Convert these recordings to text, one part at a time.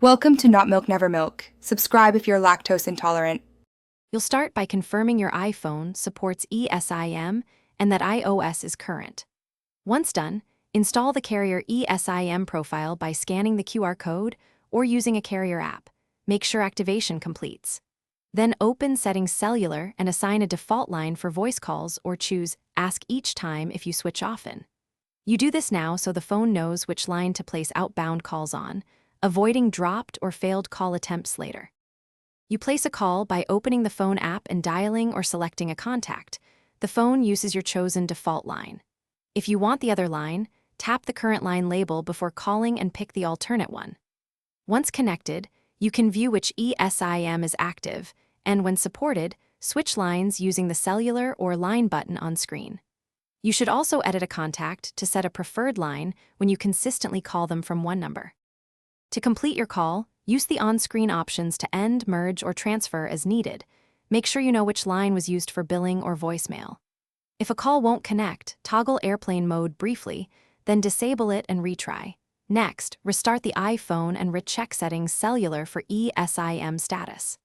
Welcome to Not Milk Never Milk. Subscribe if you're lactose intolerant. You'll start by confirming your iPhone supports Esim and that iOS is current. Once done, install the carrier Esim profile by scanning the QR code or using a carrier app. Make sure activation completes. Then open Settings Cellular and assign a default line for voice calls or choose Ask each time if you switch often. You do this now so the phone knows which line to place outbound calls on, avoiding dropped or failed call attempts later. You place a call by opening the phone app and dialing or selecting a contact. The phone uses your chosen default line. If you want the other line, tap the current line label before calling and pick the alternate one. Once connected, you can view which ESIM is active, and when supported, switch lines using the cellular or line button on screen. You should also edit a contact to set a preferred line when you consistently call them from one number. To complete your call, use the on-screen options to end, merge, or transfer as needed. Make sure you know which line was used for billing or voicemail. If a call won't connect, toggle airplane mode briefly, then disable it and retry. Next, restart the iPhone and recheck Settings Cellular for ESIM status.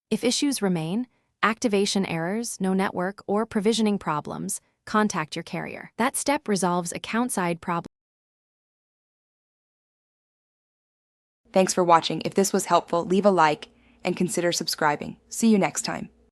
If issues remain, activation errors, no network, or provisioning problems, contact your carrier. That step resolves account-side problems. Thanks for watching. If this was helpful, leave a like and consider subscribing. See you next time.